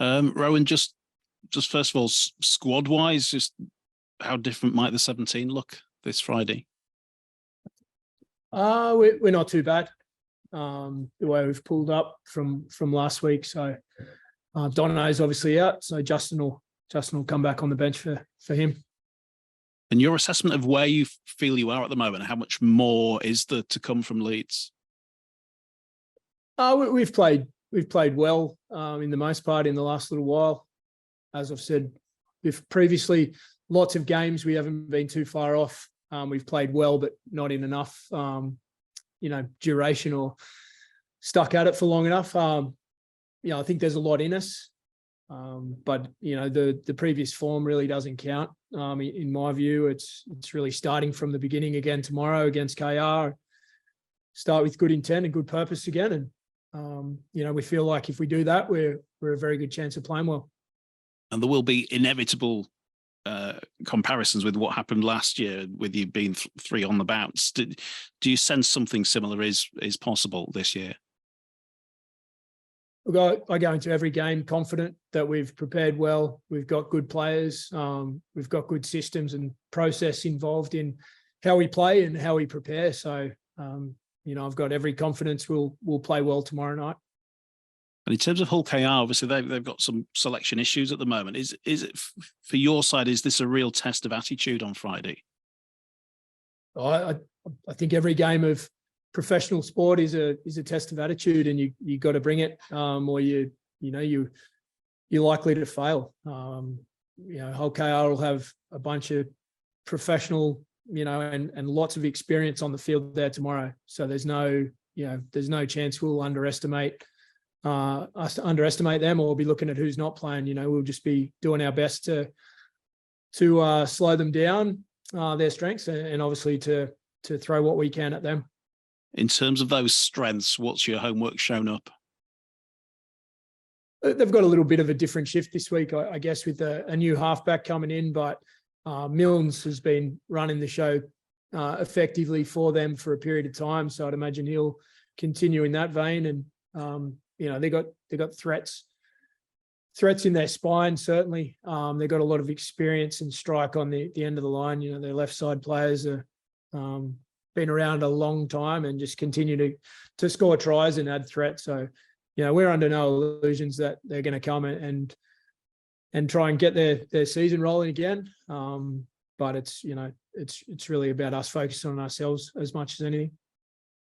Rowan, just first of all, squad wise, just how different might the 17 look this Friday? We're not too bad. The way we've pulled up from last week. So Dono's obviously out, so Justin will come back on the bench for him. And your assessment of where you feel you are at the moment, how much more is there to come from Leeds? We've played well in the most part in the last little while. As I've said previously, lots of games we haven't been too far off. We've played well, but not in enough, duration or stuck at it for long enough. I think there's a lot in us, but the previous form really doesn't count. In my view, it's really starting from the beginning again tomorrow against KR. Start with good intent and good purpose again, and we feel like if we do that, we're a very good chance of playing well. And there will be inevitable comparisons with what happened last year, with you being three on the bounce. Do you sense something similar is possible this year? I go into every game confident that we've prepared well. We've got good players. We've got good systems and process involved in how we play and how we prepare. So, I've got every confidence we'll play well tomorrow night. And in terms of Hull KR, obviously they've got some selection issues at the moment. Is it for your side? Is this a real test of attitude on Friday? I think every game of professional sport is a test of attitude, and you got to bring it, or you're likely to fail. Hull KR will have a bunch of professional, and lots of experience on the field there tomorrow. So there's no chance we'll underestimate them or be looking at who's not playing. We'll just be doing our best to slow them down, their strengths, and obviously to throw what we can at them. In terms of those strengths, what's your homework shown up? They've got a little bit of a different shift this week, I guess, with a new halfback coming in, but Milnes has been running the show effectively for them for a period of time. So I'd imagine he'll continue in that vein. And, they got threats in their spine, certainly. They've got a lot of experience and strike on the end of the line. Their left side players are been around a long time and just continue to score tries and add threats. So, we're under no illusions that they're going to come and try and get their season rolling again. But it's really about us focusing on ourselves as much as anything.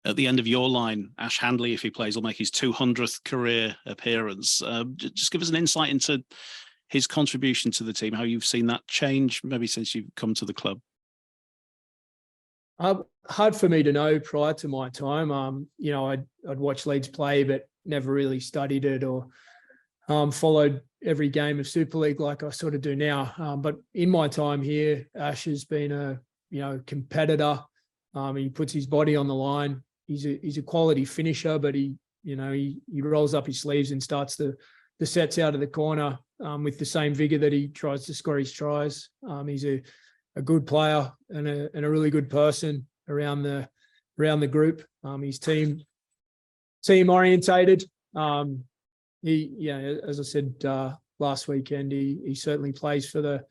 At the end of your line, Ash Handley, if he plays, will make his 200th career appearance. Just give us an insight into his contribution to the team, how you've seen that change maybe since you've come to the club. Hard for me to know prior to my time. I'd watch Leeds play, but never really studied it or followed every game of Super League like I sort of do now. But in my time here, Ash has been a competitor. He puts his body on the line. He's a quality finisher, but he rolls up his sleeves and starts the sets out of the corner with the same vigor that he tries to score his tries. He's a good player and a really good person around the group. He's team orientated. As I said last weekend, he certainly plays for the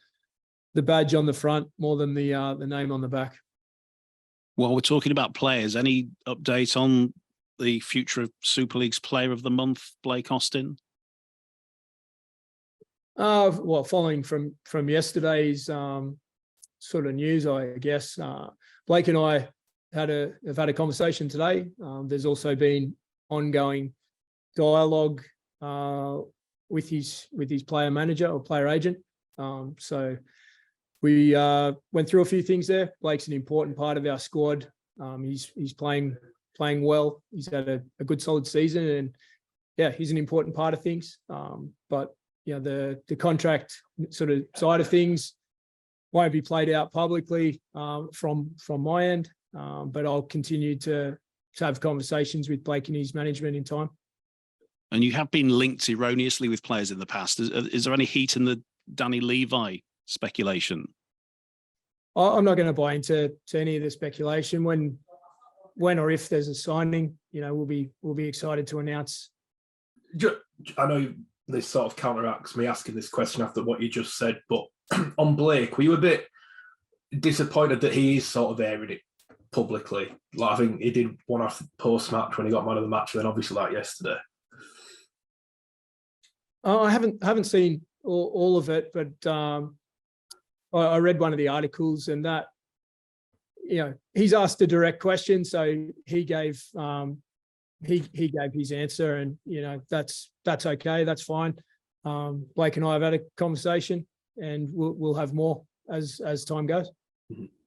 badge on the front more than the name on the back. Well, we're talking about players. Any update on the future of Super League's Player of the Month, Blake Austin? Following from yesterday's sort of news, I guess Blake and I have had a conversation today. There's also been ongoing dialogue with his player manager or player agent. So we went through a few things there. Blake's an important part of our squad. He's playing well. He's had a good solid season, and he's an important part of things. But the contract sort of side of things won't be played out publicly from my end. But I'll continue to have conversations with Blake and his management in time. And you have been linked erroneously with players in the past. Is there any heat in the Danny Levi speculation? I'm not going to buy into any of the speculation. When or if there's a signing, we'll be excited to announce. I know this sort of counteracts me asking this question after what you just said, but on Blake, were you a bit disappointed that he is sort of airing it publicly? Like, I think he did one after post-match when he got man of the match, and then obviously like yesterday. I haven't seen all of it, but I read one of the articles, and that, you know, he's asked a direct question, so he gave his answer, and you know, that's okay, that's fine. Blake and I have had a conversation, and we'll have more as time goes.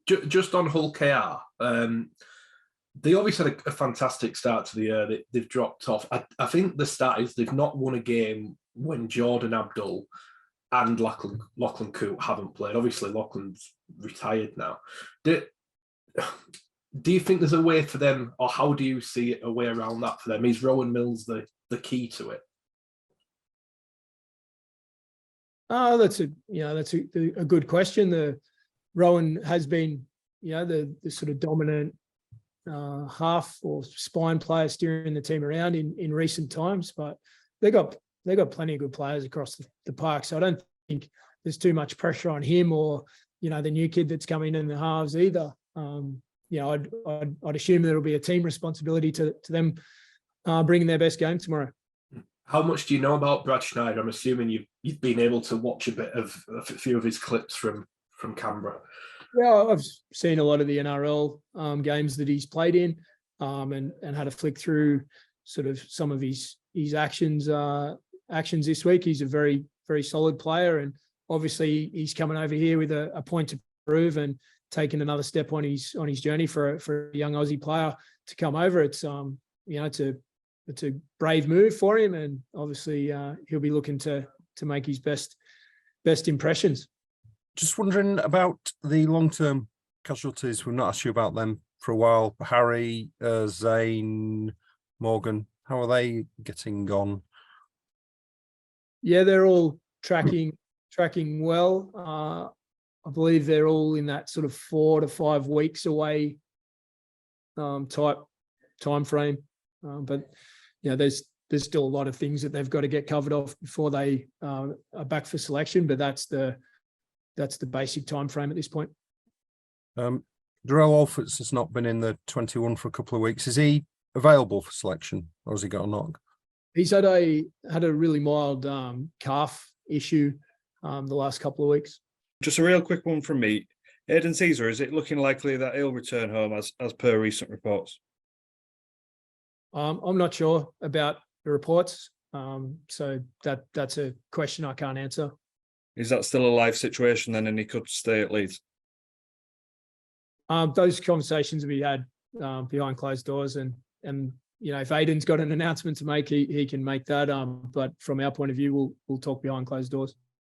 Just on Hull KR, they obviously had a fantastic start to the year. They've dropped off. I think the stat is they've not won a game when Jordan Abdul and Lachlan Coote haven't played. Obviously, Lachlan's retired now. Do you think there's a way for them, or how do you see a way around that for them? Is Rowan Mills the key to it? Oh, that's a good question. Rowan has been, you know, the sort of dominant half or spine player steering the team around in recent times, but they got plenty of good players across the park. So I don't think there's too much pressure on him or, you know, the new kid that's coming in the halves either. You know, I'd assume that it'll be a team responsibility to them bringing their best game tomorrow. How much do you know about Brad Schneider? I'm assuming you've been able to watch a few of his clips from Canberra. Yeah, I've seen a lot of the NRL games that he's played in, and had a flick through sort of some of his actions this week. He's a very, very solid player, and obviously he's coming over here with a point to prove and taking another step on his journey for a young Aussie player to come over. It's you know, it's a brave move for him, and obviously he'll be looking to make his best impressions. Just wondering about the long-term casualties. We've not asked you about them for a while. Harry, Zane, Morgan, how are they getting on? Yeah, they're all tracking well. I believe they're all in that sort of 4 to 5 weeks away type time frame. But you know, there's still a lot of things that they've got to get covered off before they are back for selection. But that's the basic time frame at this point. Darrell Alfords has not been in the 21 for a couple of weeks. Is he available for selection, or has he got a knock? He's had a really mild calf issue the last couple of weeks. Just a real quick one from me. Aidan Caesar, is it looking likely that he'll return home as per recent reports? I'm not sure about the reports, so that's a question I can't answer. Is that still a live situation then, and he could stay at Leeds? Those conversations will be had behind closed doors, and you know, if Aidan's got an announcement to make, he can make that. But from our point of view, we'll talk behind closed doors.